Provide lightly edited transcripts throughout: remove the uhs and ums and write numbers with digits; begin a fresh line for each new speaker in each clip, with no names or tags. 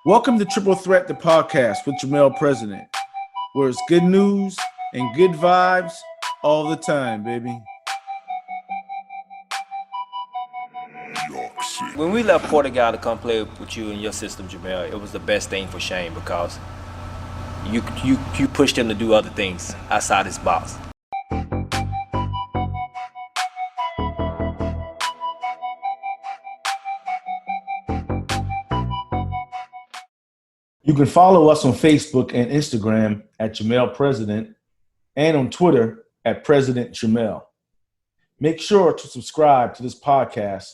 Welcome to Triple Threat, the podcast with Jermel President, where it's good news and good vibes all the time, baby.
When we left Portugal to come play with you in your system, Jermel, it was the best thing for Shane because you pushed him to do other things outside his box.
You can follow us on Facebook and Instagram at Jermel President and on Twitter at President Jermel. Make sure to subscribe to this podcast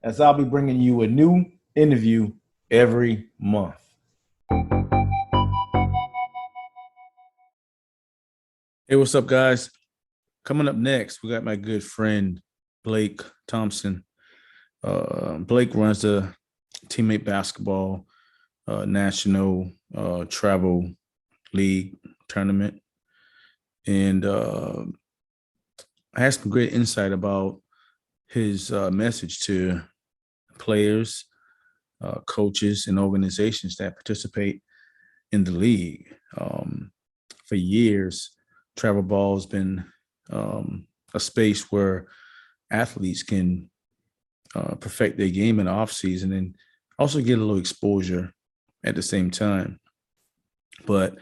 as I'll be bringing you a new interview every month. Hey, what's up, guys? Coming up next, we got my good friend, Blake Thompson. Blake runs the teammate basketball national travel league tournament. And I had some great insight about his message to players, coaches, and organizations that participate in the league. For years, travel ball has been a space where athletes can perfect their game in the off season and also get a little exposure at the same time. But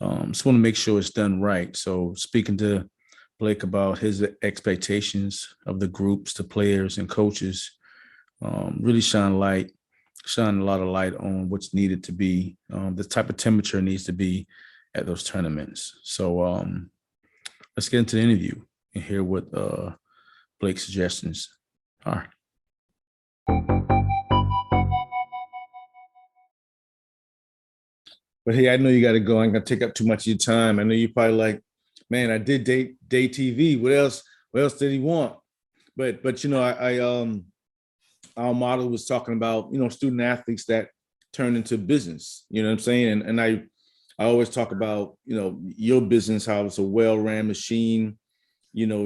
just want to make sure it's done right. So speaking to Blake about his expectations of the groups, the players and coaches, really shine a lot of light on what's needed to be, the type of temperature needs to be at those tournaments. So let's get into the interview and hear what Blake's suggestions are. But hey, I know you got to go. I'm going to take up too much of your time. I know you're probably like, man, I did day TV. What else did he want? But you know, our model was talking about, you know, student athletes that turn into business. You know what I'm saying? And I always talk about, you know, your business, how it's a well-ran machine. You know,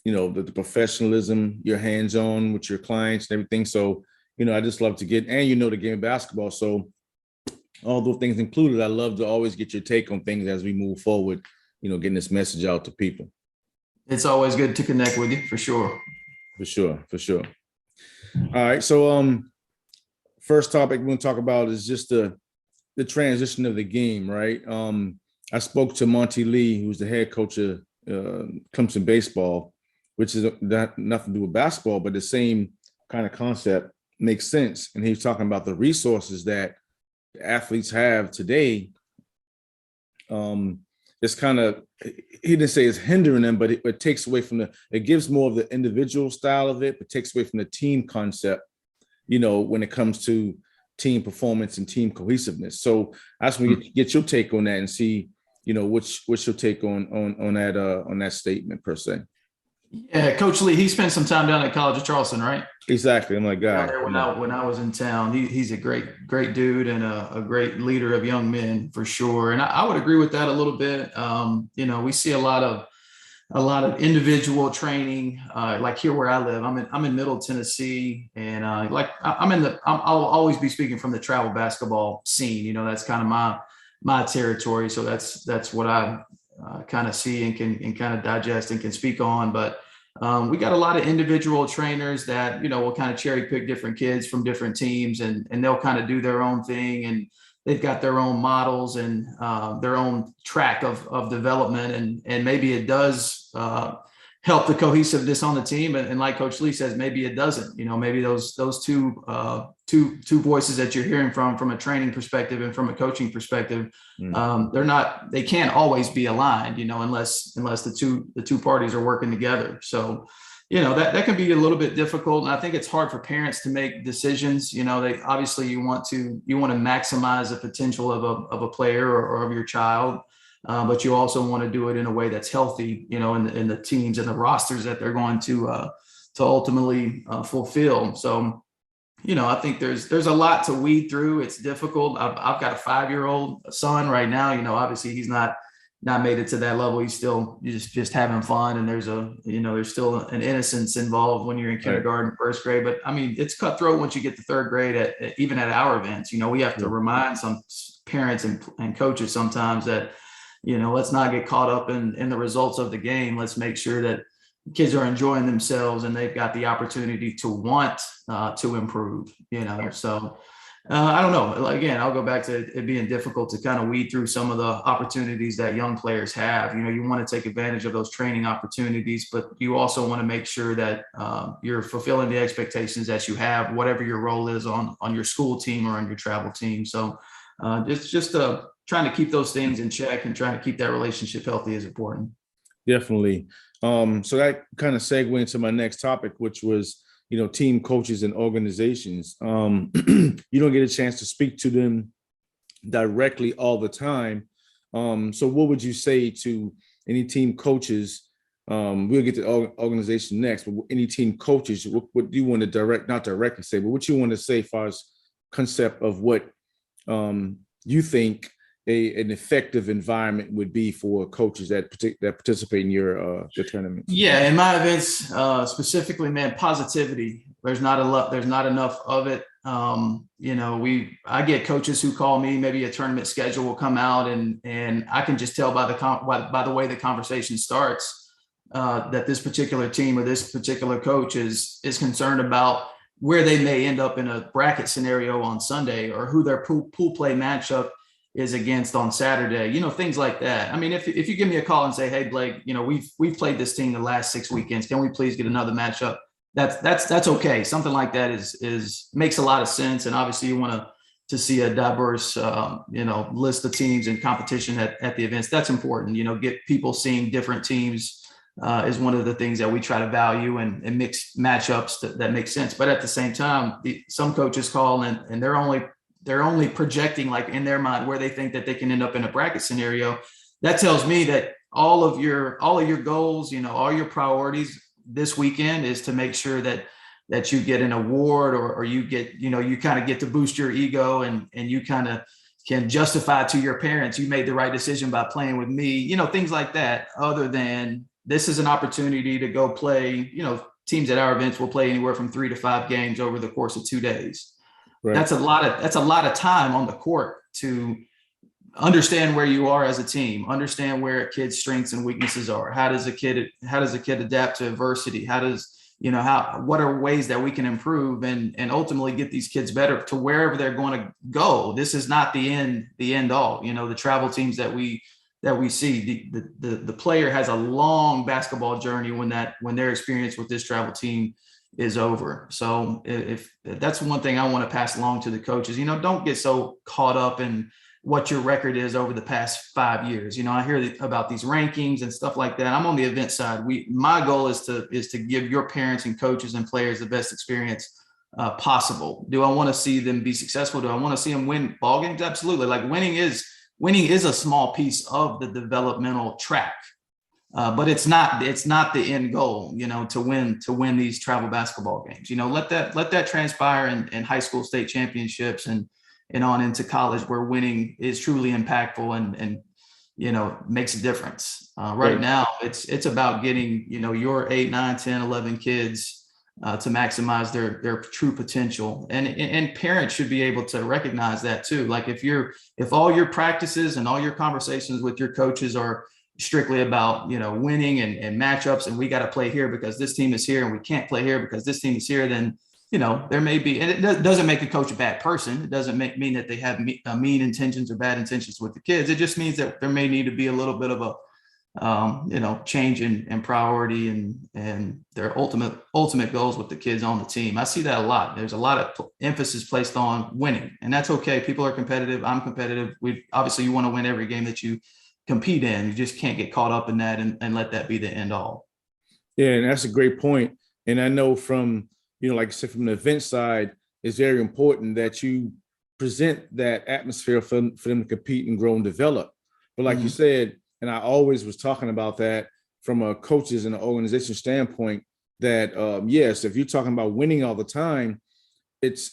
the professionalism, your hands-on with your clients and everything. So, you know, I just love to get, and you know, the game of basketball. So all those things included, I love to always get your take on things as we move forward, you know, getting this message out to people.
It's always good to connect with you, for sure. For
sure. All right. So first topic we're going to talk about is just the transition of the game, right? I spoke to Monty Lee, who's the head coach of Clemson baseball, which is nothing to do with basketball, but the same kind of concept makes sense. And he was talking about the resources that athletes have today. It's kind of, he didn't say it's hindering them, but it takes away from it gives more of the individual style of it, but takes away from the team concept, you know, when it comes to team performance and team cohesiveness. So I just want to get your take on that and see, you know, what's your take on that statement per se.
Yeah, Coach Lee, he spent some time down at College of Charleston, right?
Exactly. Oh my God.
When I was in town, he's a great dude and a great leader of young men for sure. And I would agree with that a little bit. You know, we see a lot of individual training, like here where I live. I'm in Middle Tennessee, and I'll always be speaking from the travel basketball scene. You know, that's kind of my territory. So that's what I kind of see and can kind of digest and can speak on. But we got a lot of individual trainers that, you know, will kind of cherry pick different kids from different teams, and they'll kind of do their own thing, and they've got their own models and their own track of development, and maybe it does help the cohesiveness on the team, and like Coach Lee says, maybe it doesn't. You know, maybe those two voices that you're hearing from a training perspective and from a coaching perspective, they can't always be aligned, you know, unless the two parties are working together. So, you know, that can be a little bit difficult. And I think it's hard for parents to make decisions. You know, they obviously you want to maximize the potential of a player or of your child. But you also want to do it in a way that's healthy, you know, in the teams and the rosters that they're going to ultimately fulfill. So, you know, I think there's a lot to weed through. It's difficult. I've got a 5-year-old son right now. You know, obviously he's not not made it to that level. He's still just having fun, and there's still an innocence involved when you're in kindergarten, first grade. But I mean, it's cutthroat once you get to third grade. Even at our events, we have to remind some parents and coaches sometimes that let's not get caught up in the results of the game. Let's make sure that kids are enjoying themselves and they've got the opportunity to want to improve. So. I don't know. Again, I'll go back to it being difficult to kind of weed through some of the opportunities that young players have. You want to take advantage of those training opportunities, but you also want to make sure that you're fulfilling the expectations that you have, whatever your role is on your school team or on your travel team. So it's just trying to keep those things in check and trying to keep that relationship healthy is important.
Definitely. So that kind of segued into my next topic, which was team coaches and organizations. You don't get a chance to speak to them directly all the time. So what would you say to any team coaches? We'll get to organization next, but any team coaches, what do you want to not directly say, but what you want to say as far as concept of what you think an effective environment would be for coaches that participate in your tournaments?
Yeah, in my events specifically, man, positivity. There's not enough of it. I get coaches who call me. Maybe a tournament schedule will come out, and I can just tell by the way the conversation starts that this particular team or this particular coach is concerned about where they may end up in a bracket scenario on Sunday, or who their pool play matchup is against on Saturday, things like that. I mean, if you give me a call and say, hey, Blake, we've played this team the last 6 weekends. Can we please get another matchup? That's okay. Something like that makes a lot of sense. And obviously you want to see a diverse, list of teams and competition at the events. That's important, get people seeing different teams is one of the things that we try to value and mix matchups that make sense. But at the same time, some coaches call and they're only projecting, like, in their mind where they think that they can end up in a bracket scenario. That tells me that all of your goals, all your priorities this weekend is to make sure that you get an award or you get, you kind of get to boost your ego and you kind of can justify to your parents, you made the right decision by playing with me, things like that, other than this is an opportunity to go play, teams at our events will play anywhere from 3 to 5 games over the course of 2 days. Right. That's a lot of time on the court to understand where you are as a team, understand where a kid's strengths and weaknesses are. How does a kid adapt to adversity? What are ways that we can improve and ultimately get these kids better to wherever they're going to go? This is not the end all. The travel teams that we see, the player has a long basketball journey when their experience with this travel team is over. So if that's one thing I want to pass along to the coaches, don't get so caught up in what your record is over the past 5 years. I hear about these rankings and stuff like that. I'm on the event side. My goal is to give your parents and coaches and players the best experience possible. Do I want to see them be successful? Do I want to see them win ball games? Absolutely. Like winning is a small piece of the developmental track. But it's not the end goal, to win these travel basketball games. Let that transpire in high school state championships and on into college, where winning is truly impactful and makes a difference. Right now, it's about getting your 8, 9, 10, 11 kids to maximize their true potential, and parents should be able to recognize that too. Like if all your practices and all your conversations with your coaches are strictly about winning and matchups, and we got to play here because this team is here, and we can't play here because this team is here, then there may be, and it doesn't make a coach a bad person. It doesn't mean that they have mean intentions or bad intentions with the kids. It just means that there may need to be a little bit of a change in priority and their ultimate goals with the kids on the team. I see that a lot. There's a lot of emphasis placed on winning, and that's okay. People are competitive. I'm competitive. Obviously you want to win every game that you compete in. You just can't get caught up in that and let that be the end all.
Yeah, and that's a great point. And I know from, like I said, from the event side, it's very important that you present that atmosphere for them to compete and grow and develop. But like you said, and I always was talking about that from a coaches and an organization standpoint, that yes, if you're talking about winning all the time, it's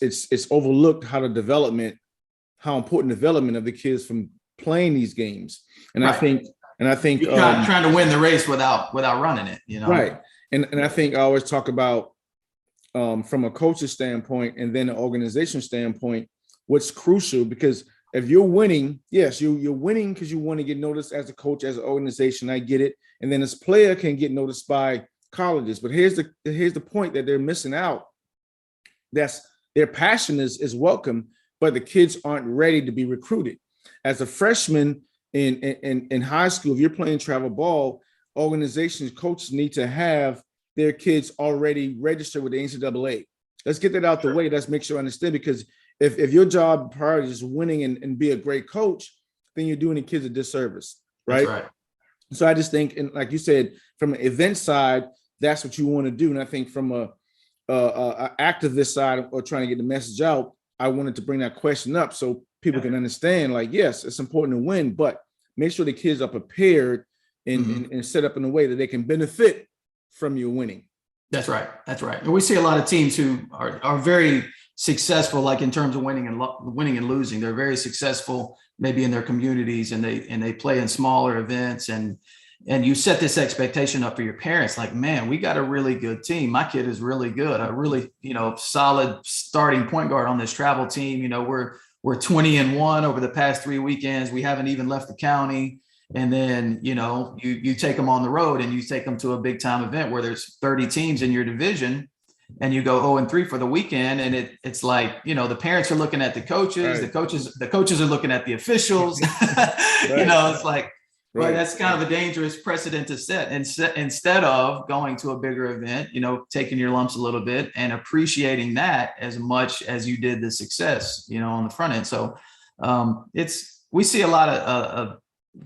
overlooked how important development of the kids from playing these games. And right. I think And I think
you're trying to win the race without running it,
Right. And I think I always talk about from a coach's standpoint and then an organization standpoint, what's crucial, because if you're winning, yes, you're winning because you want to get noticed as a coach, as an organization. I get it. And then this player can get noticed by colleges. But here's the point that they're missing out. That's their passion is welcome, but the kids aren't ready to be recruited. As a freshman in high school, if you're playing travel ball, organizations, coaches need to have their kids already registered with the NCAA. Let's get that out the way. Let's make sure I understand, because if your job priority is winning and be a great coach, then you're doing the kids a disservice, right?
That's right.
So I just think, and like you said, from an event side, that's what you want to do. And I think from a activist side, or trying to get the message out, I wanted to bring that question up so people can understand, like, yes, it's important to win, but make sure the kids are prepared and set up in a way that they can benefit from your winning.
That's right. That's right. And we see a lot of teams who are very successful, like in terms of winning and losing. They're very successful, maybe in their communities, and they play in smaller events, and you set this expectation up for your parents, like, man, we got a really good team. My kid is really good. A really, solid starting point guard on this travel team. We're 20-1 over the past 3 weekends. We haven't even left the county. And then, you take them on the road and you take them to a big time event where there's 30 teams in your division, and you go 0-3 for the weekend. And it's like, the parents are looking at the coaches,
right.
the coaches are looking at the officials.
Right.
It's like,
right.
That's kind of a dangerous precedent to set. And instead of going to a bigger event, taking your lumps a little bit and appreciating that as much as you did the success, on the front end. So we see a lot of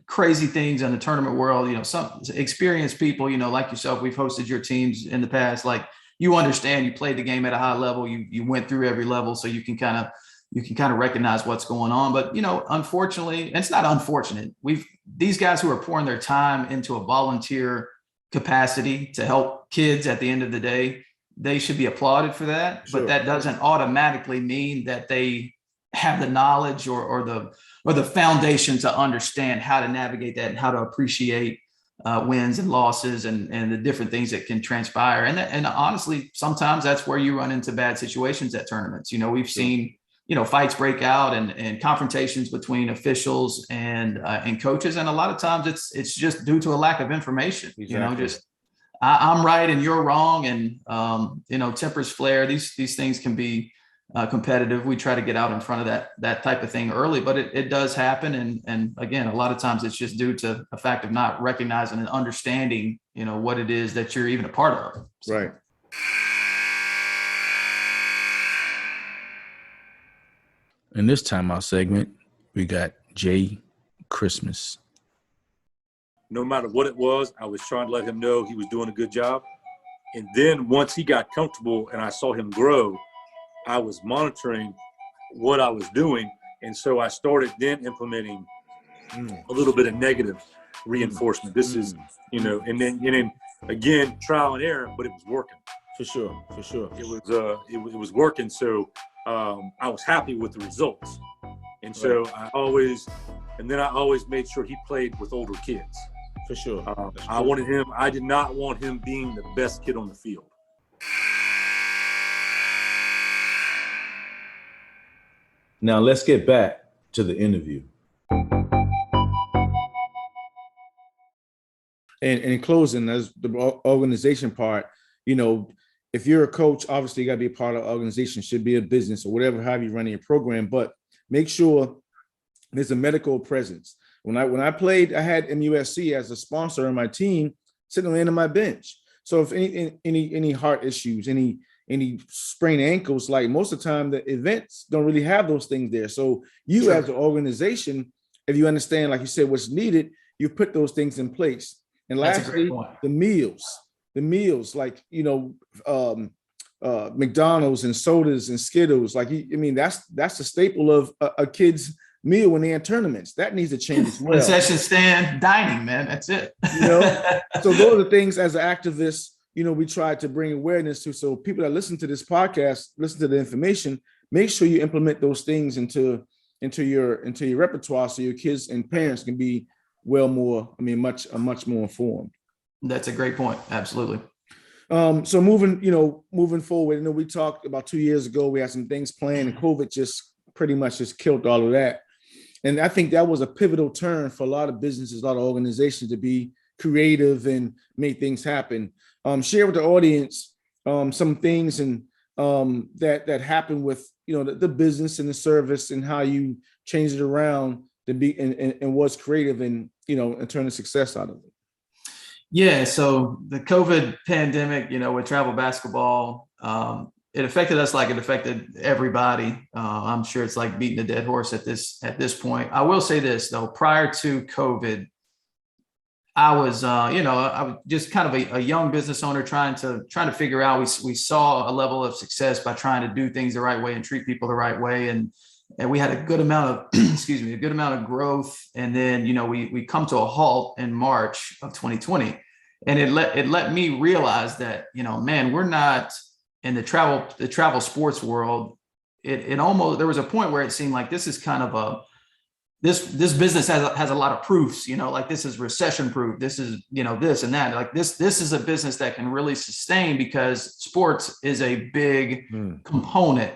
crazy things in the tournament world. Some experienced people, like yourself, we've hosted your teams in the past. Like, you understand, you played the game at a high level, you went through every level, so you can kind of recognize what's going on. But unfortunately, and it's not unfortunate, these guys who are pouring their time into a volunteer capacity to help kids at the end of the day, they should be applauded for that. Sure. But that doesn't automatically mean that they have the knowledge or the foundation to understand how to navigate that and how to appreciate wins and losses and the different things that can transpire. And honestly, sometimes that's where you run into bad situations at tournaments. We've seen, fights break out and confrontations between officials and coaches. And a lot of times it's just due to a lack of information.
Exactly.
I'm right and you're wrong. And, tempers flare. These things can be competitive. We try to get out in front of that type of thing early, but it does happen. And again, a lot of times it's just due to a fact of not recognizing and understanding, what it is that you're even a part of. So.
Right. In this timeout segment, we got Jay Christmas.
No matter what it was, I was trying to let him know he was doing a good job. And then once he got comfortable and I saw him grow, I was monitoring what I was doing. And so I started then implementing a little bit of negative reinforcement. This is, and then again, trial and error, but it was working.
For sure.
It was working. So I was happy with the results. And so I always made sure he played with older kids.
For sure.
I did not want him being the best kid on the field.
Now let's get back to the interview. And in closing, as the organization part, if you're a coach, obviously you got to be a part of the organization, should be a business or whatever, however you run your program, but make sure there's a medical presence. When I played, I had MUSC as a sponsor on my team sitting on the end of my bench. So if any heart issues, any sprained ankles, like most of the time the events don't really have those things there. So you As an organization, if you understand, like you said, what's needed, you put those things in place. And lastly, the meals, like, McDonald's and sodas and Skittles, like, that's the staple of a kid's meal when they're in tournaments. That needs to change as well.
Concession stand dining, man. That's it.
So those are the things as an activist, we try to bring awareness to. So people that listen to this podcast, listen to the information, make sure you implement those things into your repertoire so your kids and parents can be much more informed.
That's a great point. Absolutely.
So moving forward, we talked about 2 years ago, we had some things planned and COVID just pretty much just killed all of that. And I think that was a pivotal turn for a lot of businesses, a lot of organizations to be creative and make things happen. Share with the audience some things and that happened with the business and the service and how you changed it around to be and was creative and turn the success out of it.
Yeah, so the COVID pandemic, with travel basketball, it affected us like it affected everybody. I'm sure it's like beating a dead horse at this point. I will say this though, prior to COVID, I was just kind of a young business owner trying to figure out. We saw a level of success by trying to do things the right way and treat people the right way, and we had a good amount of a good amount of growth. And then we come to a halt in March of 2020, and it let me realize that man, we're not in the travel sports world. It almost, there was a point where it seemed like this is kind of this business has a lot of proofs, like this is recession proof. This is, this and that. Like this is a business that can really sustain because sports is a big component,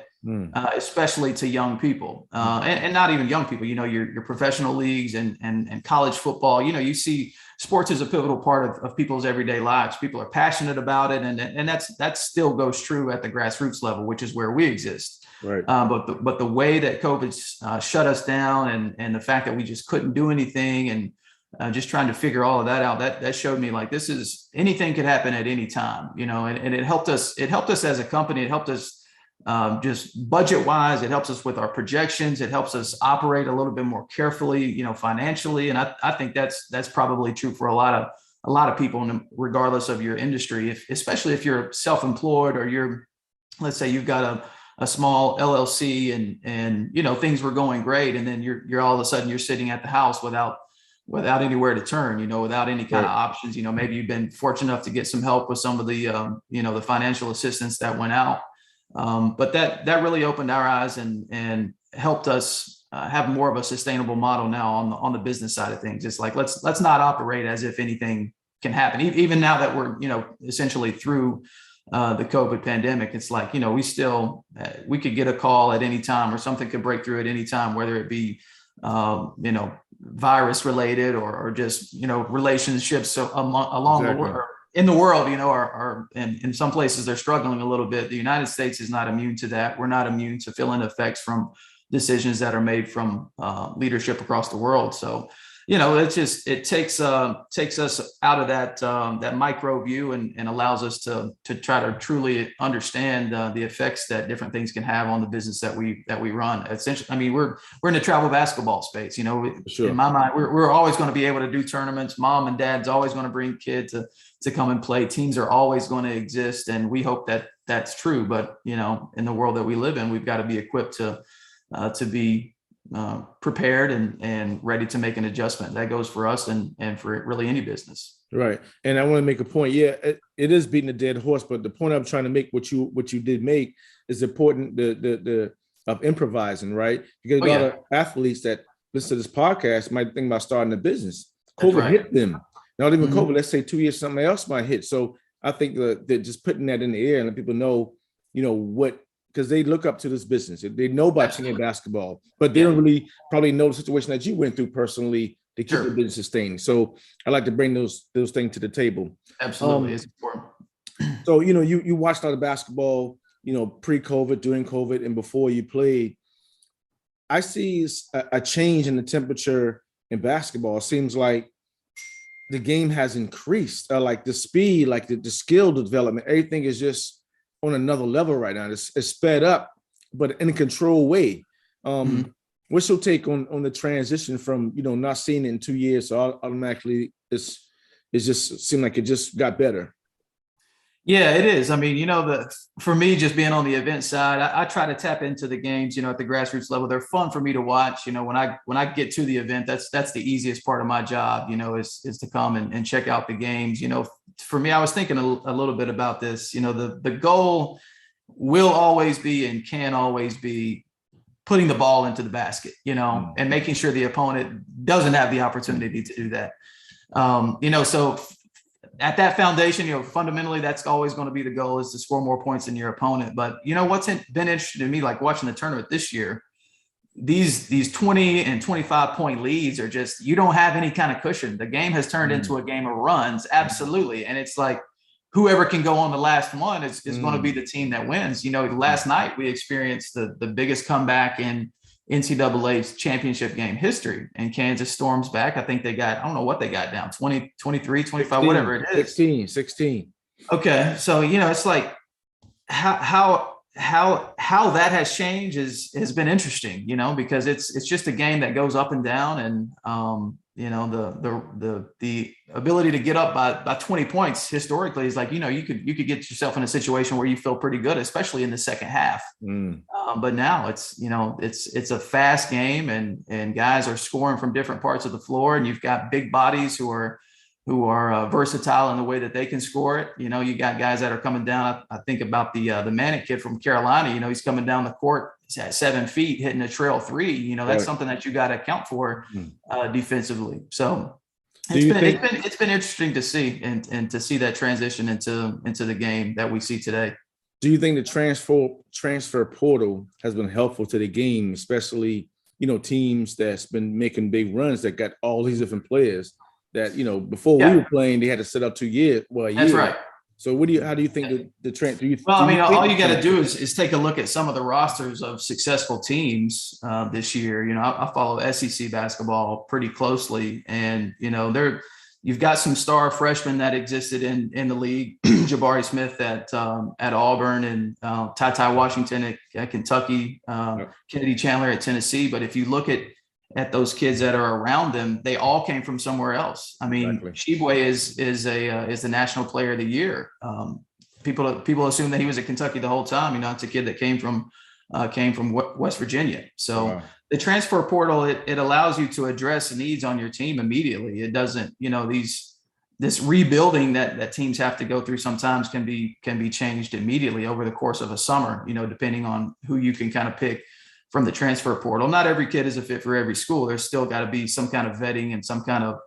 especially to young people, and not even young people. Your professional leagues and college football. You see sports is a pivotal part of people's everyday lives. People are passionate about it, and that still goes true at the grassroots level, which is where we exist.
Right.
But the way that COVID shut us down and the fact that we just couldn't do anything and just trying to figure all of that out, that showed me like this is, anything could happen at any time, and it helped us as a company. It helped us just budget wise. It helps us with our projections. It helps us operate a little bit more carefully, financially. And I think that's probably true for a lot of people, regardless of your industry, especially if you're self-employed or let's say you've got a small LLC and things were going great. And then you're all of a sudden you're sitting at the house without anywhere to turn, without any kind of options. Maybe you've been fortunate enough to get some help with some of the, the financial assistance that went out. But that really opened our eyes and helped us have more of a sustainable model now on the business side of things. It's like, let's not operate as if anything can happen. Even now that we're, essentially through the COVID pandemic, it's like, we could get a call at any time or something could break through at any time, whether it be, virus related or just, relationships along the world. In the world, are in some places they're struggling a little bit. The United States is not immune to that. We're not immune to feeling effects from decisions that are made from leadership across the world. So, it takes us out of that micro view and allows us to try to truly understand the effects that different things can have on the business that we run. Essentially, I mean, we're in the travel basketball space.
Sure.
In my mind, we're always going to be able to do tournaments. Mom and dad's always going to bring kids to come and play. Teams are always going to exist, and we hope that that's true. But in the world that we live in, we've got to be equipped to be prepared and ready to make an adjustment. That goes for us and for really any business.
Right. And I want to make a point. Yeah, it is beating a dead horse, but the point I'm trying to make, what you did make, is important. The of improvising, right? You get a lot of athletes that listen to this podcast might think about starting a business. COVID hit them. Not even COVID. Let's say 2 years, something else might hit. So I think that just putting that in the air and let people know, what. Because they look up to this business. They know about playing basketball, but they don't really probably know the situation that you went through personally to keep the business sustained. So I like to bring those things to the table.
Absolutely, it's important.
So you watched a lot of basketball, pre-COVID, during COVID, and before you played. I see a change in the temperature in basketball. It seems like the game has increased, like the speed, like the skill development. Everything is just on another level right now. It's sped up, but in a controlled way. What's your take on the transition from, not seeing it in 2 years, so automatically it just seemed like it just got better?
Yeah, it is. I mean, for me, just being on the event side, I try to tap into the games, at the grassroots level. They're fun for me to watch. When I get to the event, that's the easiest part of my job, is to come and check out the games. For me, I was thinking a little bit about this. The goal will always be and can always be putting the ball into the basket, and making sure the opponent doesn't have the opportunity to do that. So at that foundation, fundamentally, that's always going to be the goal, is to score more points than your opponent. But what's been interesting to me, like watching the tournament this year, these 20 and 25 point leads are just, you don't have any kind of cushion. The game has turned into a game of runs. Absolutely. And it's like, whoever can go on the last one is going to be the team that wins. Last night we experienced the biggest comeback in NCAA's championship game history, and Kansas storms back. I think they got, I don't know what they got down, 20, 23, 25,
16,
whatever it is.
16.
Okay. So, it's like how that has changed has been interesting, because it's just a game that goes up and down, and the ability to get up by 20 points historically is like, you could get yourself in a situation where you feel pretty good, especially in the second half. But now it's a fast game, and guys are scoring from different parts of the floor, and you've got big bodies who are versatile in the way that they can score it. You got guys that are coming down. I think about the Manic kid from Carolina. He's coming down the court at 7 feet, hitting a trail three. That's something that you got to account for defensively. So it's been interesting to see, and to see that transition into the game that we see today.
Do you think the transfer portal has been helpful to the game, especially teams that's been making big runs that got all these different players? That before we were playing, they had to sit up 2 years. Well,
that's right.
So how do you think the trend?
All you got to do is take a look at some of the rosters of successful teams this year. I follow SEC basketball pretty closely, and you've got some star freshmen that existed in the league, Jabari Smith at Auburn, and Ty Washington at Kentucky, Kennedy Chandler at Tennessee. But if you look at those kids that are around them, they all came from somewhere else. I mean, Shibwe is the national player of the year. People assume that he was at Kentucky the whole time. It's a kid that came from West Virginia. So the transfer portal, it allows you to address needs on your team immediately. It doesn't, this rebuilding that teams have to go through sometimes can be changed immediately over the course of a summer, depending on who you can kind of pick from the transfer portal. Not every kid is a fit for every school. There's still got to be some kind of vetting and some kind of,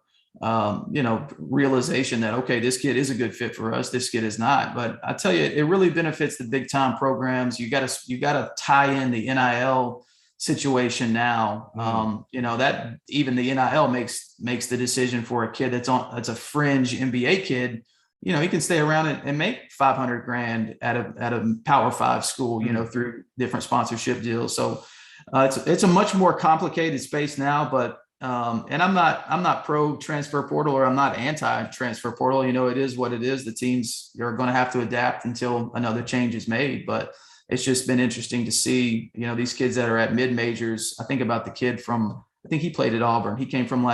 realization that, okay, this kid is a good fit for us, this kid is not. But I tell you, it really benefits the big time programs. You got to tie in the NIL situation now. That even the NIL makes the decision for a kid that's a fringe NBA kid. He can stay around and make $500,000 at a Power 5 school, through different sponsorship deals. So it's a much more complicated space now. But and I'm not pro transfer portal, or I'm not anti transfer portal. It is what it is. The teams are going to have to adapt until another change is made. But it's just been interesting to see, these kids that are at mid majors. I think about the kid I think he played at Auburn. He came from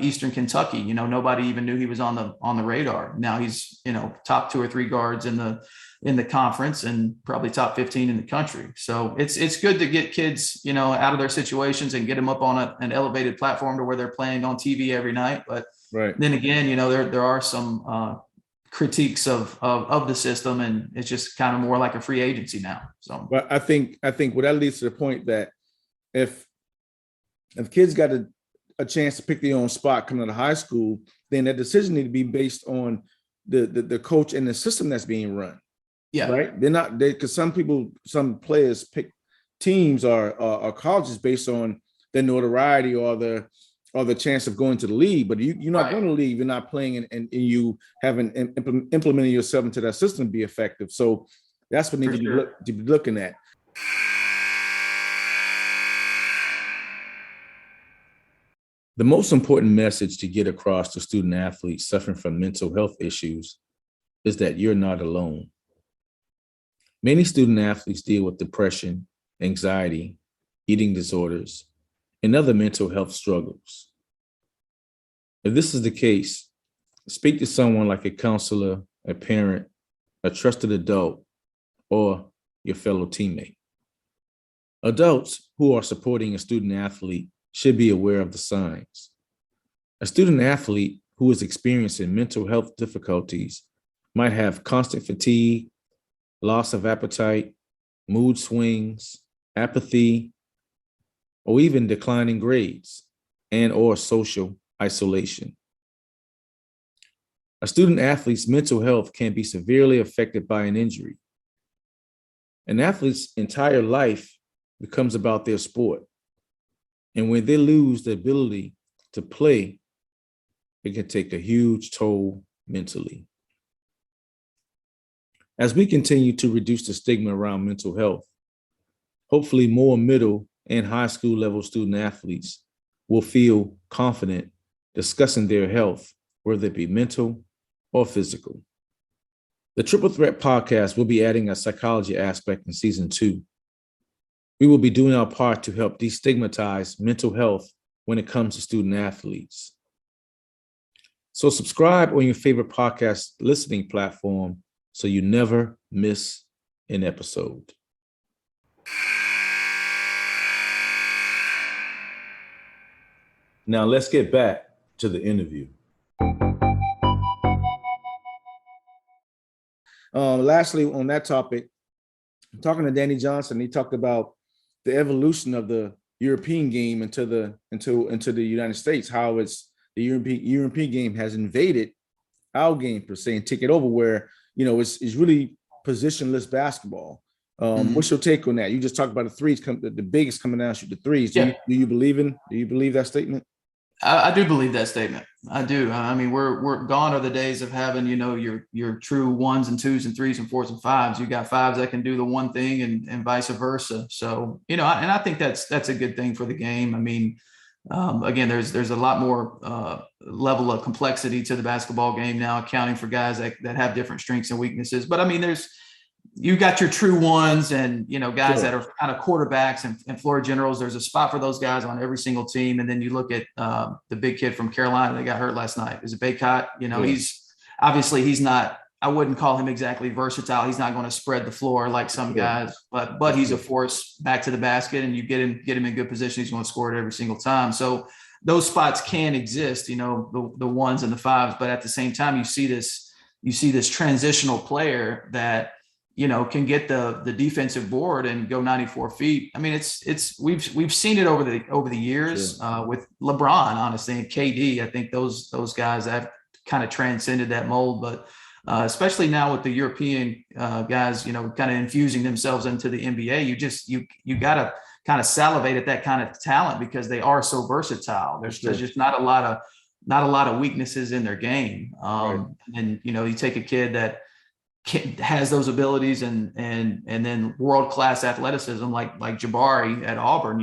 Eastern Kentucky. Nobody even knew he was on the radar. Now he's top 2 or 3 guards in the conference, and probably top 15 in the country. So it's good to get kids out of their situations and get them up on an elevated platform to where they're playing on TV every night. But then again, there are some critiques of the system, and it's just kind of more like a free agency now. So,
but I think what that leads to the point that if kids got a chance to pick their own spot coming out of high school, then that decision need to be based on the coach and the system that's being run.
Yeah.
Right. Because some players pick teams or colleges based on their notoriety or the chance of going to the league. But you're not going to leave. You're not playing, and you haven't implemented yourself into that system to be effective. So that's what needs to be looking at. The most important message to get across to student athletes suffering from mental health issues is that you're not alone. Many student athletes deal with depression, anxiety, eating disorders, and other mental health struggles. If this is the case, speak to someone like a counselor, a parent, a trusted adult, or your fellow teammate. Adults who are supporting a student athlete should be aware of the signs. A student athlete who is experiencing mental health difficulties might have constant fatigue, loss of appetite, mood swings, apathy, or even declining grades and or social isolation. A student athlete's mental health can be severely affected by an injury. An athlete's entire life becomes about their sport. And when they lose the ability to play, it can take a huge toll mentally. As we continue to reduce the stigma around mental health, hopefully more middle and high school level student athletes will feel confident discussing their health, whether it be mental or physical. The Triple Threat podcast will be adding a psychology aspect in season 2. We will be doing our part to help destigmatize mental health when it comes to student athletes. So subscribe on your favorite podcast listening platform so you never miss an episode. Now let's get back to the interview. Lastly, on that topic, I'm talking to Danny Johnson. He talked about the evolution of the European game into the United States, how it's the European game has invaded our game per se and take it over, where it's really positionless basketball. What's your take on that? You just talked about the threes, the biggest coming down, shoot the threes. Do you believe that statement?
I do believe that statement. I do. I mean, we're gone are the days of having, your true 1s and 2s and 3s and 4s and 5s. You got 5s that can do the one thing and vice versa. So, and I think that's a good thing for the game. I mean, again, there's a lot more level of complexity to the basketball game now, accounting for guys that have different strengths and weaknesses. But I mean, you got your true 1s and, guys that are kind of quarterbacks and floor generals. There's a spot for those guys on every single team. And then you look at the big kid from Carolina that got hurt last night. Is it Baycott? He's not, I wouldn't call him exactly versatile. He's not going to spread the floor like some guys, but he's a force back to the basket, and you get him in good position. He's going to score it every single time. So those spots can exist, the 1s and the 5s, but at the same time, you see this transitional player that, can get the defensive board and go 94 feet. I mean, we've seen it over the years with LeBron, honestly, and KD. I think those guys have kind of transcended that mold, but especially now with the European guys, kind of infusing themselves into the NBA, you got to kind of salivate at that kind of talent because they are so versatile. There's just not a lot of weaknesses in their game. And you take a kid that has those 'abilities and then world-class athleticism like Jabari at Auburn.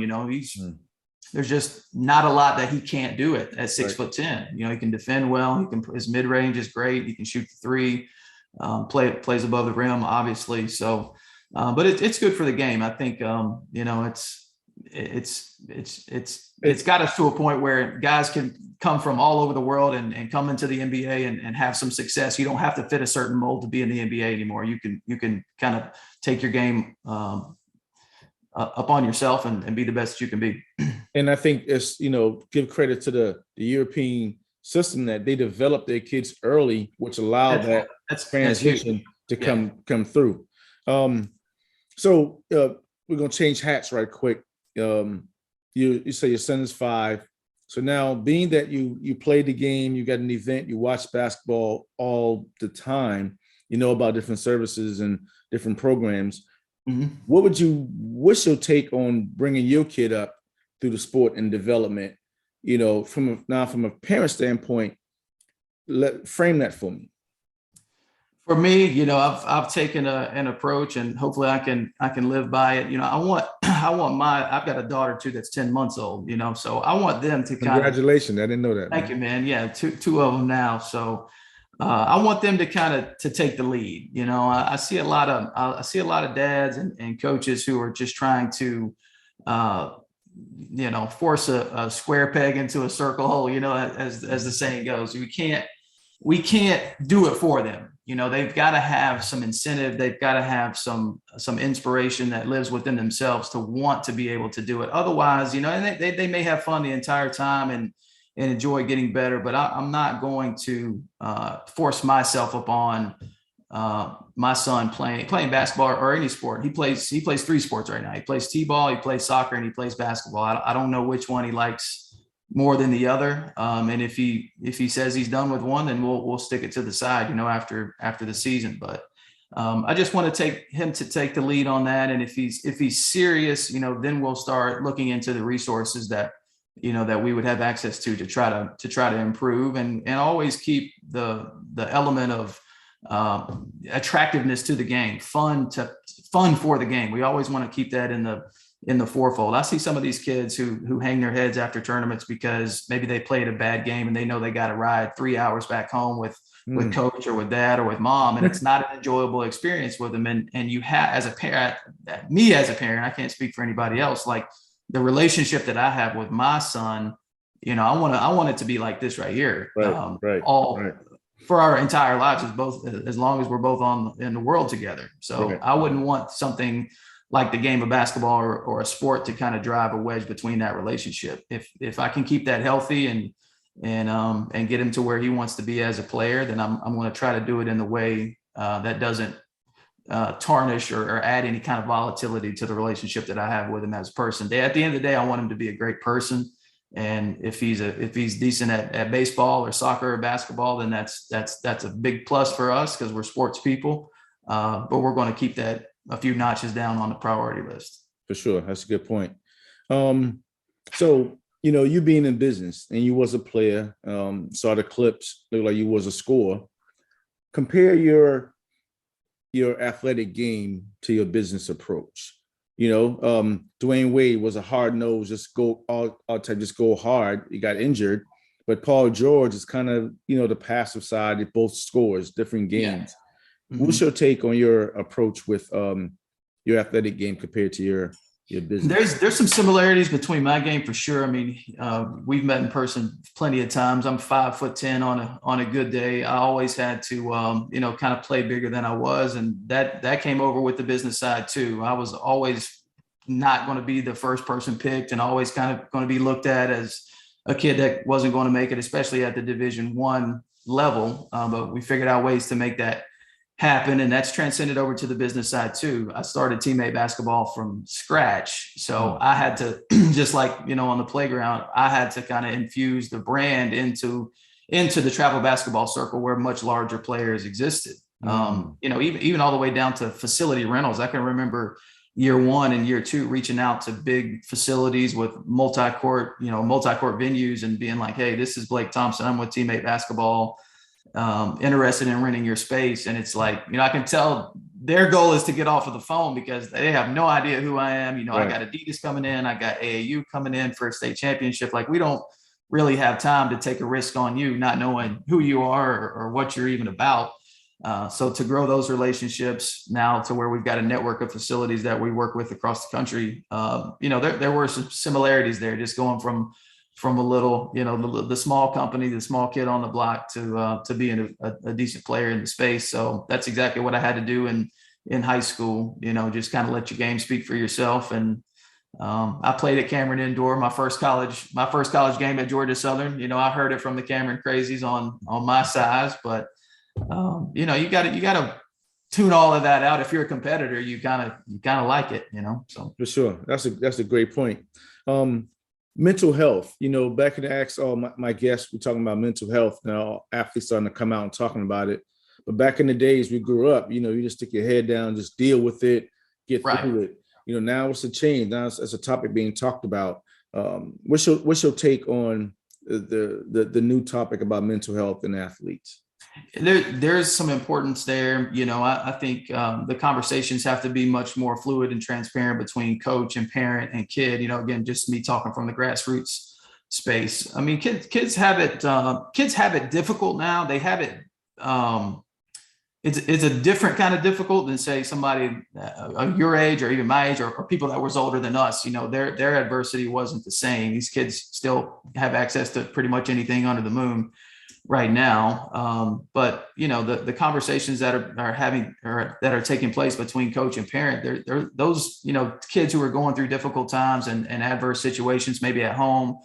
There's just not a lot that he can't do it at 6'10". He can defend well. His mid-range is great. He can shoot the three, plays above the rim, obviously. So, but it's good for the game. I think it's got us to a point where guys can come from all over the world and come into the NBA and have some success. You don't have to fit a certain mold to be in the NBA anymore. You can kind of take your game upon yourself and be the best that you can be.
And I think it's, give credit to the European system that they developed their kids early, which allowed that transition to come through. So we're going to change hats right quick. You say your son is 5. So now, being that you played the game, you got an event, you watch basketball all the time, you know about different services and different programs. Mm-hmm. What's your take on bringing your kid up through the sport and development? From a parent standpoint, frame that for me.
For me, I've taken an approach, and hopefully I can live by it. I've got a daughter too that's 10 months old. So I want them to
Congratulations! I didn't know that.
Thank you, man. Yeah, two of them now. So I want them to take the lead. I see a lot of dads and coaches who are just trying to force a square peg into a circle hole. As the saying goes, we can't do it for them. They've got to have some incentive. They've got to have some inspiration that lives within themselves to want to be able to do it. Otherwise, and they may have fun the entire time and enjoy getting better, but I'm not going to force myself upon my son playing basketball or any sport. He plays 3 sports right now. He plays t-ball, he plays soccer, and he plays basketball. I don't know which one he likes more than the other. And if he says he's done with one, then we'll stick it to the side, after the season. But I just want to take him to take the lead on that. And if he's serious, then we'll start looking into the resources that we would have access to try to improve and always keep the element of attractiveness to the game, fun for the game. We always want to keep that in the forefold. I see some of these kids who hang their heads after tournaments because maybe they played a bad game and they know they got to ride 3 hours back home with coach or with dad or with mom, and it's not an enjoyable experience with them. And you have, as a parent, I can't speak for anybody else, like the relationship that I have with my son, I want it to be like this right here. For our entire lives, as long as we're both in the world together. So I wouldn't want something like the game of basketball or a sport to kind of drive a wedge between that relationship. If I can keep that healthy and get him to where he wants to be as a player, then I'm going to try to do it in the way that doesn't tarnish or add any kind of volatility to the relationship that I have with him as a person. At the end of the day, I want him to be a great person. And if he's decent at baseball or soccer or basketball, then that's a big plus for us because we're sports people. But we're going to keep that a few notches down on the priority list.
For sure. That's a good point. So, you being in business and you was a player, saw the clips, looked like you was a scorer. Compare your athletic game to your business approach. Dwayne Wade was a hard nose, just go hard. He got injured, but Paul George is kind of, the passive side. It both scores different games. Yeah. Mm-hmm. What's your take on your approach with your athletic game compared to your business?
There's some similarities between my game for sure. I mean, we've met in person plenty of times. I'm 5'10" on a good day. I always had to, kind of play bigger than I was. And that came over with the business side too. I was always not going to be the first person picked and always kind of going to be looked at as a kid that wasn't going to make it, especially at the Division I level. But we figured out ways to make that happen, and that's transcended over to the business side too. I started teammate basketball from scratch, so I had to just like on the playground, I had to kind of infuse the brand into the travel basketball circle where much larger players existed. Even all the way down to facility rentals. I can remember year 1 and year 2 reaching out to big facilities with multi-court venues and being like, hey, this is Blake Thompson, I'm with teammate basketball, interested in renting your space. And it's like, I can tell their goal is to get off of the phone because they have no idea who I am. Right. I got Adidas coming in, I got AAU coming in for a state championship. Like, we don't really have time to take a risk on you, not knowing who you are or what you're even about. So to grow those relationships now to where we've got a network of facilities that we work with across the country, there were some similarities there, just going from a little, the small company, the small kid on the block to being a decent player in the space. So that's exactly what I had to do in high school, just kind of let your game speak for yourself. And I played at Cameron Indoor, my first college game at Georgia Southern. I heard it from the Cameron Crazies on my size, but you got to tune all of that out. If you're a competitor, you kind of like it, so.
For sure. That's a great point. Mental health, back in the Acts, my guests, we're talking about mental health. Now athletes starting to come out and talking about it. But back in the days we grew up, you just stick your head down, just deal with it, get through it. Now it's a change. Now it's a topic being talked about. What's your take on the new topic about mental health in athletes?
There's some importance there. I think the conversations have to be much more fluid and transparent between coach and parent and kid. Again, just me talking from the grassroots space. I mean, kids have it difficult now. They have it. It's a different kind of difficult than say somebody your age or even my age or people that was older than us. Their adversity wasn't the same. These kids still have access to pretty much anything under the moon right now. But the conversations that are taking place between coach and parent, they're those, kids who are going through difficult times and adverse situations, maybe at home,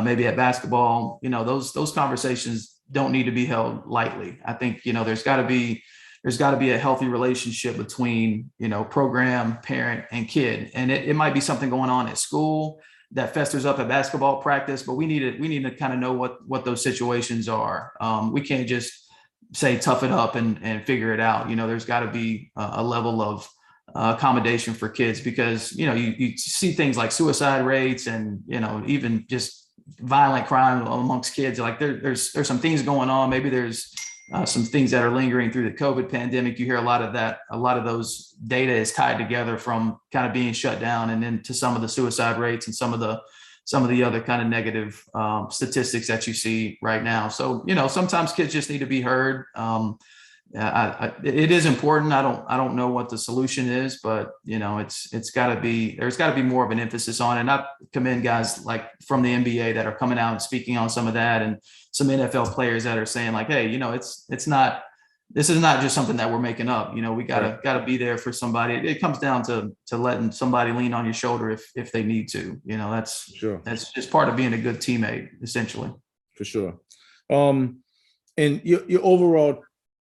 maybe at basketball, those conversations don't need to be held lightly. I think, there's got to be there's got to be a healthy relationship between, program, parent, and kid. And it might be something going on at school that festers up at basketball practice, but we need to kind of know what those situations are. We can't just say tough it up and figure it out. There's got to be a level of accommodation for kids, because you see things like suicide rates and even just violent crime amongst kids. Like there's some things going on. Maybe there's some things that are lingering through the COVID pandemic. You hear a lot of that. A lot of those data is tied together from kind of being shut down, and then to some of the suicide rates and some of the other kind of negative statistics that you see right now. So sometimes kids just need to be heard. It is important. I don't know what the solution is, but there's got to be more of an emphasis on it. And I commend guys like from the NBA that are coming out and speaking on some of that, and some NFL players that are saying like, hey, this is not just something that we're making up. We gotta be there for somebody. It comes down to letting somebody lean on your shoulder if they need to. That's just part of being a good teammate, essentially.
For sure. And your overall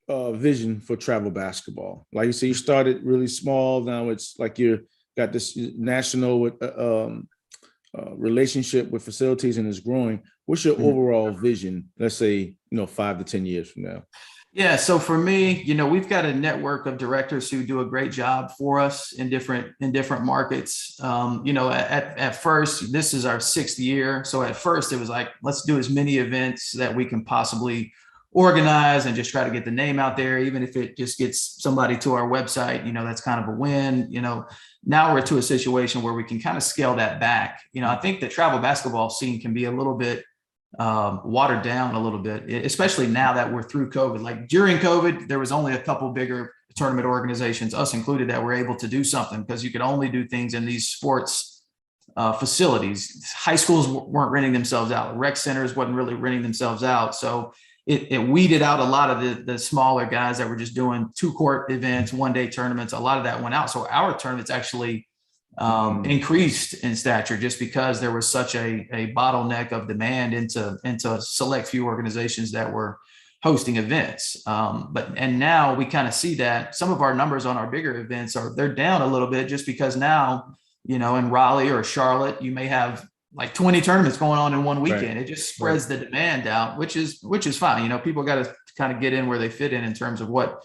vision for travel basketball, like you say, you started really small. Now it's like you got this national relationship with facilities, and it's growing. What's your overall vision? Let's say 5 to 10 years from now.
Yeah. So for me, we've got a network of directors who do a great job for us in different markets. At first, this is our 6th year. So at first it was like, let's do as many events that we can possibly organize and just try to get the name out there. Even if it just gets somebody to our website, that's kind of a win. Now we're to a situation where we can kind of scale that back. I think the travel basketball scene can be a little bit watered down a little bit, especially now that we're through COVID. Like during COVID, there was only a couple bigger tournament organizations, us included, that were able to do something, because you could only do things in these sports facilities. High schools weren't renting themselves out. Rec centers wasn't really renting themselves out. So it weeded out a lot of the smaller guys that were just doing 2-court events, 1-day tournaments. A lot of that went out. So our tournaments actually increased in stature, just because there was such a bottleneck of demand into a select few organizations that were hosting events. And now we kind of see that some of our numbers on our bigger events they're down a little bit, just because now, in Raleigh or Charlotte, you may have like 20 tournaments going on in one weekend. Right. It just spreads the demand out, which is fine. People got to kind of get in where they fit in terms of what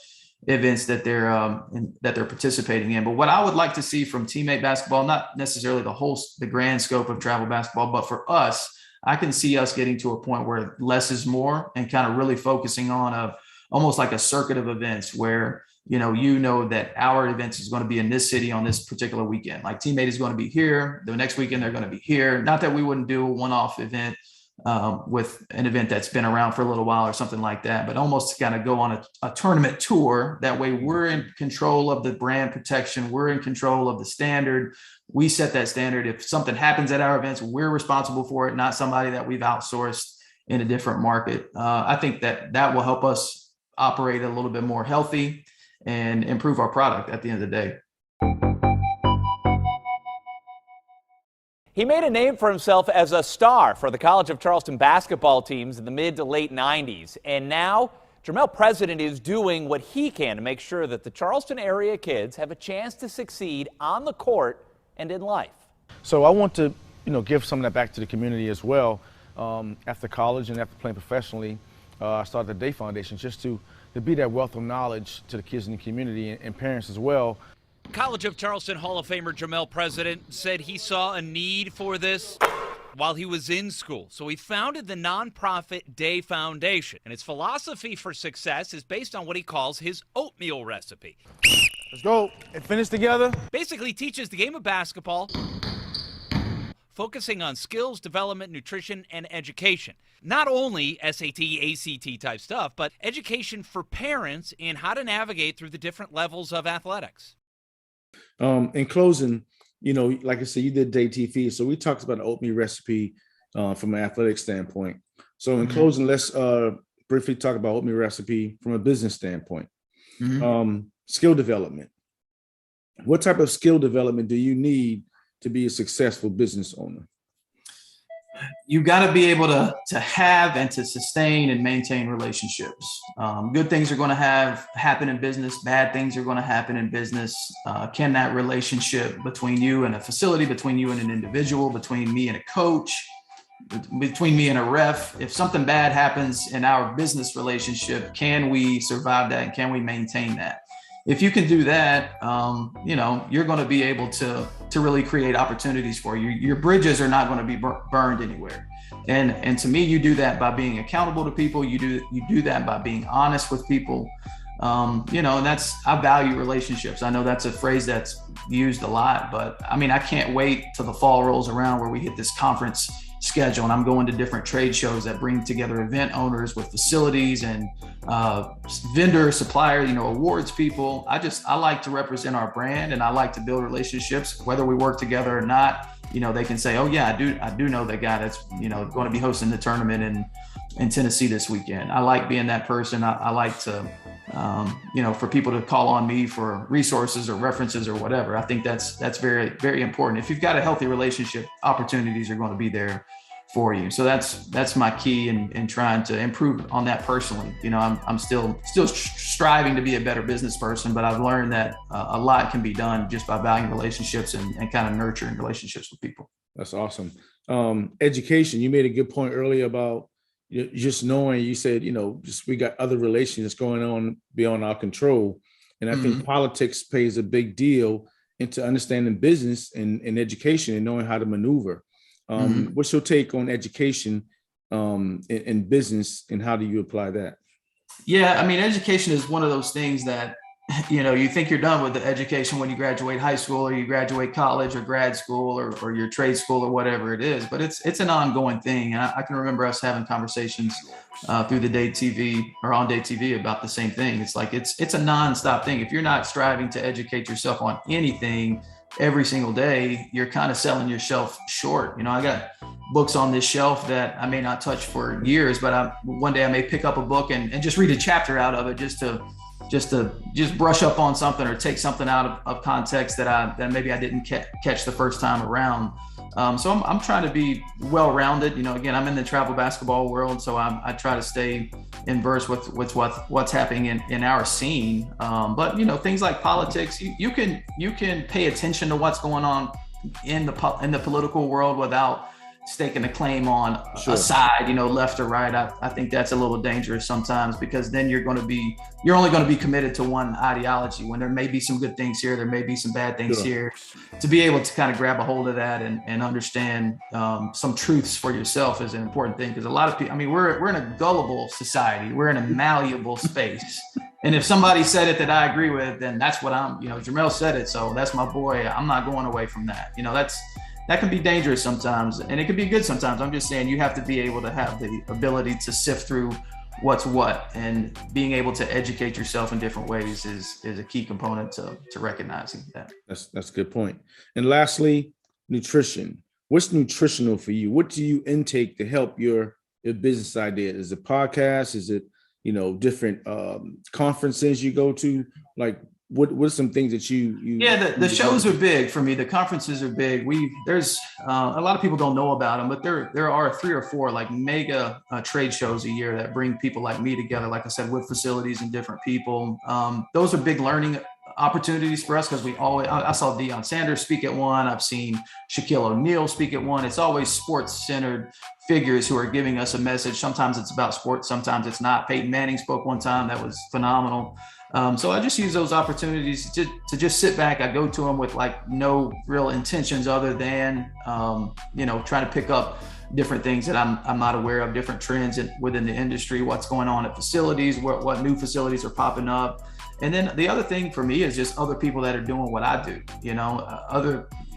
events that they're participating in. But what I would like to see from teammate basketball, not necessarily the grand scope of travel basketball, but for us, I can see us getting to a point where less is more, and kind of really focusing on almost like a circuit of events where that our events is going to be in this city on this particular weekend. Like teammate is going to be here. The next weekend they're going to be here. Not that we wouldn't do a one-off event with an event that's been around for a little while or something like that, but almost kind of go on a tournament tour. That way we're in control of the brand protection. We're in control of the standard. We set that standard. If something happens at our events, we're responsible for it, not somebody that we've outsourced in a different market. I think that will help us operate a little bit more healthy and improve our product at the end of the day.
He made a name for himself as a star for the College of Charleston basketball teams in the mid to late 90s. And now Jermel president is doing what he can to make sure that the Charleston area kids have a chance to succeed on the court and in life.
So I want to, give some of that back to the community as well. After college and after playing professionally, I started the Day Foundation just to be that wealth of knowledge to the kids in the community and parents as well.
College of Charleston Hall of Famer Jermel president said he saw a need for this while he was in school. So he founded the nonprofit Day Foundation. And its philosophy for success is based on what he calls his oatmeal recipe.
Let's go and finish together.
Basically teaches the game of basketball, focusing on skills development, nutrition, and education. Not only SAT, ACT type stuff, but education for parents in how to navigate through the different levels of athletics.
In closing, like I said, you did Day TV, so we talked about the oatmeal recipe from an athletic standpoint. So in closing, let's briefly talk about oatmeal recipe from a business standpoint. Skill development. What type of skill development do you need to be a successful business owner?
you got to be able to have and to sustain and maintain relationships. Good things are going to happen in business. Bad things are going to happen in business. Can that relationship between you and a facility, between you and an individual, between me and a coach, between me and a ref, if something bad happens in our business relationship, can we survive that and can we maintain that? If you can do that, you're going to be able to really create opportunities for you. Your bridges are not going to be burned anywhere. And to me, you do that by being accountable to people. You do that by being honest with people. And I value relationships. I know that's a phrase that's used a lot, but I mean, I can't wait till the fall rolls around where we hit this conference schedule and I'm going to different trade shows that bring together event owners with facilities and vendor, supplier, awards people. I like to represent our brand and I like to build relationships, whether we work together or not. They can say, oh yeah, I do know that guy that's, going to be hosting the tournament in Tennessee this weekend. I like being that person. I like to, for people to call on me for resources or references or whatever. I think that's very, very important. If you've got a healthy relationship, opportunities are going to be there for you. So that's my key in trying to improve on that personally. I'm still striving to be a better business person, but I've learned that a lot can be done just by valuing relationships and kind of nurturing relationships with people.
That's awesome. Education, you made a good point earlier about just knowing, you said, we got other relations going on beyond our control. And I think politics plays a big deal into understanding business and education and knowing how to maneuver. What's your take on education in business and how do you apply that?
Yeah, I mean, education is one of those things that, you think you're done with the education when you graduate high school or you graduate college or grad school or your trade school or whatever it is, but it's an ongoing thing. And I can remember us having conversations through the day TV or on day TV about the same thing. It's like, it's a nonstop thing. If you're not striving to educate yourself on anything every single day, you're kind of selling yourself short. I got books on this shelf that I may not touch for years, but one day I may pick up a book and just read a chapter out of it just to brush up on something or take something out of context that maybe I didn't catch the first time around. So I'm trying to be well-rounded. Again, I'm in the travel basketball world, so I try to stay in verse with what's happening in our scene. But things like politics, you can pay attention to what's going on in the political world without staking a claim on a side, left or right. I think that's a little dangerous sometimes, because then you're only going to be committed to one ideology when there may be some good things here, there may be some bad things here. To be able to kind of grab a hold of that and understand some truths for yourself is an important thing, because a lot of people, we're in a gullible society, we're in a malleable space. And if somebody said it that I agree with, then that's what Jermel said it, so that's my boy. I'm not going away from that. That can be dangerous sometimes, and it can be good sometimes. I'm just saying you have to be able to have the ability to sift through what's what, and being able to educate yourself in different ways is a key component to recognizing that.
That's a good point. And lastly, nutrition. What's nutritional for you? What do you intake to help your business idea? Is it podcast? Is it, different conferences you go to? Like, what are some things that you
Yeah, the shows are big for me. The conferences are big. There's a lot of people don't know about them, but there are 3 or 4 like mega trade shows a year that bring people like me together, like I said, with facilities and different people. Those are big learning opportunities for us, because I saw Deion Sanders speak at one. I've seen Shaquille O'Neal speak at one. It's always sports-centered figures who are giving us a message. Sometimes it's about sports, sometimes it's not. Peyton Manning spoke one time. That was phenomenal. So I just use those opportunities to just sit back. I go to them with like no real intentions other than, trying to pick up different things that I'm not aware of, different trends within the industry, what's going on at facilities, what new facilities are popping up. And then the other thing for me is just other people that are doing what I do.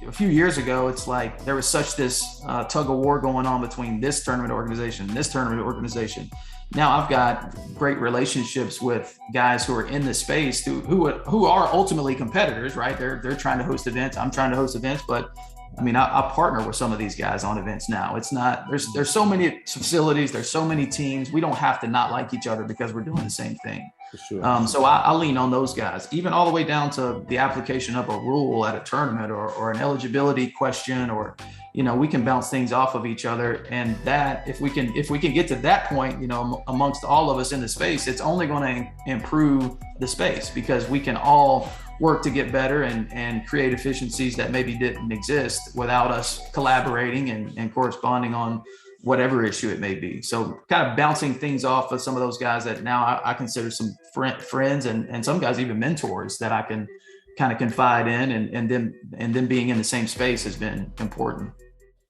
A few years ago, it's like there was such this tug of war going on between this tournament organization and this tournament organization. Now I've got great relationships with guys who are in the space who are ultimately competitors, right? They're trying to host events. I'm trying to host events, but I partner with some of these guys on events now. It's not, there's so many facilities, there's so many teams. We don't have to not like each other because we're doing the same thing.
For sure.
So I lean on those guys, even all the way down to the application of a rule at a tournament or an eligibility question or we can bounce things off of each other. And that, if we can get to that point, amongst all of us in the space, it's only going to improve the space, because we can all work to get better and create efficiencies that maybe didn't exist without us collaborating and corresponding on whatever issue it may be. So kind of bouncing things off of some of those guys that now I consider some friends and some guys even mentors that I can kind of confide in, and then being in the same space has been important.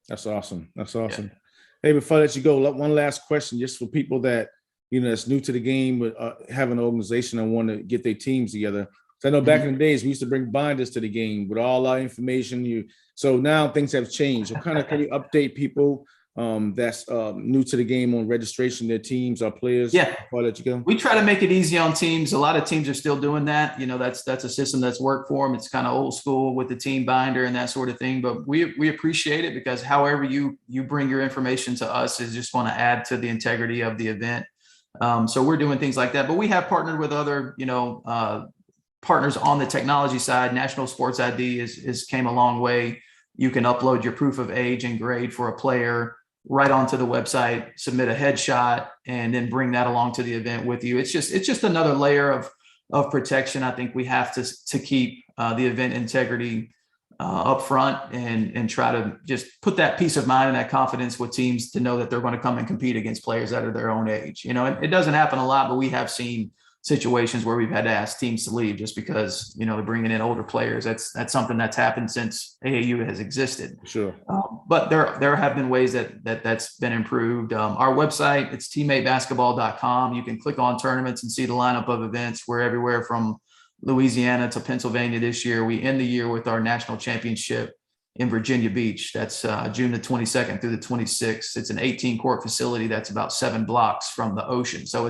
That's awesome. That's awesome. Yeah. Hey, before I let you go, one last question, just for people that, that's new to the game, but have an organization and want to get their teams together. So I know back in the days, we used to bring binders to the game with all our information. So now things have changed. So kind of can you update people that's new to the game on registration, their teams, our players?
Yeah.
Before I let you go.
We try to make it easy on teams. A lot of teams are still doing that. That's a system that's worked for them. It's kind of old school with the team binder and that sort of thing. But we appreciate it, because however you bring your information to us is just want to add to the integrity of the event. So we're doing things like that. But we have partnered with other, partners on the technology side. National Sports ID is came a long way. You can upload your proof of age and grade for a player right onto the website, submit a headshot, and then bring that along to the event with you. It's just another layer of protection. I think we have to keep the event integrity up front and try to just put that peace of mind and that confidence with teams to know that they're going to come and compete against players that are their own age. It doesn't happen a lot, but we have seen situations where we've had to ask teams to leave just because, they're bringing in older players. That's something that's happened since AAU has existed.
Sure.
But there have been ways that's been improved. Our website, it's teammatebasketball.com. You can click on tournaments and see the lineup of events. We're everywhere from Louisiana to Pennsylvania this year. We end the year with our national championship in Virginia Beach. That's June the 22nd through the 26th. It's an 18-court facility that's about 7 blocks from the ocean. So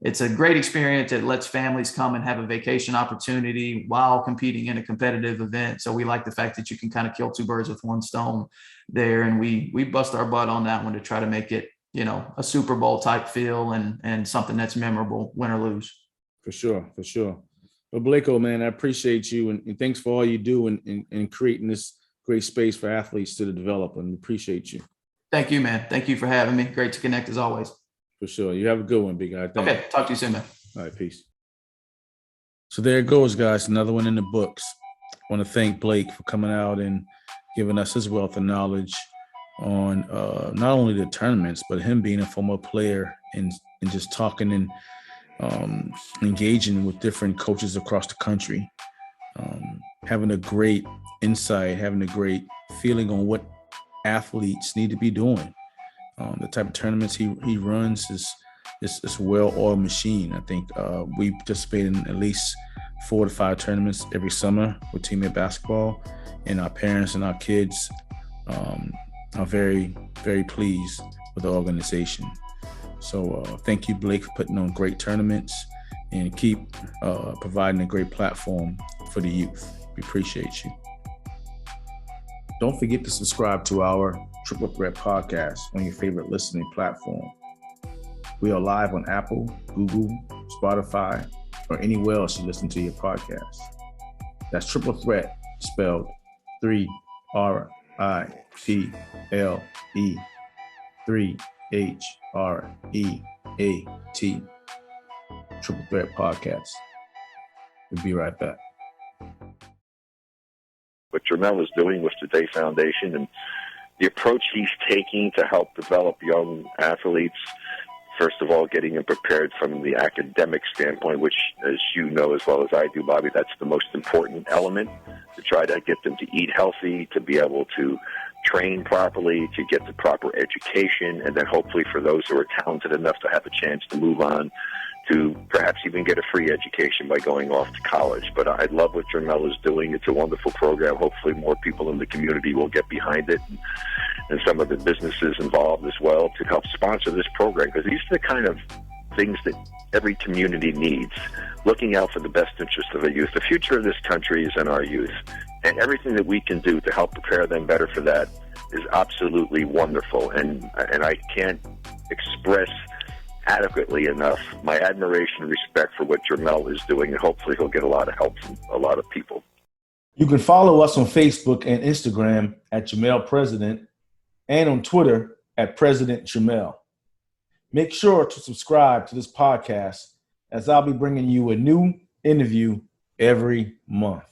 it's a great experience. It lets families come and have a vacation opportunity while competing in a competitive event. So we like the fact that you can kind of kill 2 birds with 1 stone there. And we bust our butt on that one to try to make it, a Super Bowl type feel and something that's memorable, win or lose.
For sure. Well, Blake, man, I appreciate you and thanks for all you do in creating this great space for athletes to develop, and appreciate you.
Thank you, man. Thank you for having me. Great to connect as always.
For sure. You have a good one, big guy. Thanks.
Okay. Talk to you soon, man.
All right. Peace. So there it goes, guys. Another one in the books. I want to thank Blake for coming out and giving us his wealth of knowledge on not only the tournaments, but him being a former player and just talking and engaging with different coaches across the country, having a great insight, having a great feeling on what athletes need to be doing. The type of tournaments he runs is a well-oiled machine. I think we participate in at least 4 to 5 tournaments every summer with teammate basketball, and our parents and our kids are very, very pleased with the organization. So thank you, Blake, for putting on great tournaments and keep providing a great platform for the youth. We appreciate you. Don't forget to subscribe to our Triple Threat podcast on your favorite listening platform. We are live on Apple, Google, Spotify, or anywhere else you listen to your podcast. That's Triple Threat, spelled 3 RIPLE 3 HREAT. Triple Threat podcast. We'll be right back.
What Jermel is doing with the Day Foundation and the approach he's taking to help develop young athletes, first of all, getting them prepared from the academic standpoint, which, as you know as well as I do, Bobby, that's the most important element, to try to get them to eat healthy, to be able to train properly, to get the proper education, and then hopefully for those who are talented enough to have a chance to move on to perhaps even get a free education by going off to college. But I love what Jermel is doing. It's a wonderful program. Hopefully more people in the community will get behind it, and some of the businesses involved as well, to help sponsor this program, because these are the kind of things that every community needs, looking out for the best interest of the youth. The future of this country is in our youth, and everything that we can do to help prepare them better for that is absolutely wonderful. And I can't express adequately enough my admiration and respect for what Jermel is doing, and hopefully he'll get a lot of help from a lot of people.
You can follow us on Facebook and Instagram at Jermel President and on Twitter at President Jermel. Make sure to subscribe to this podcast as I'll be bringing you a new interview every month.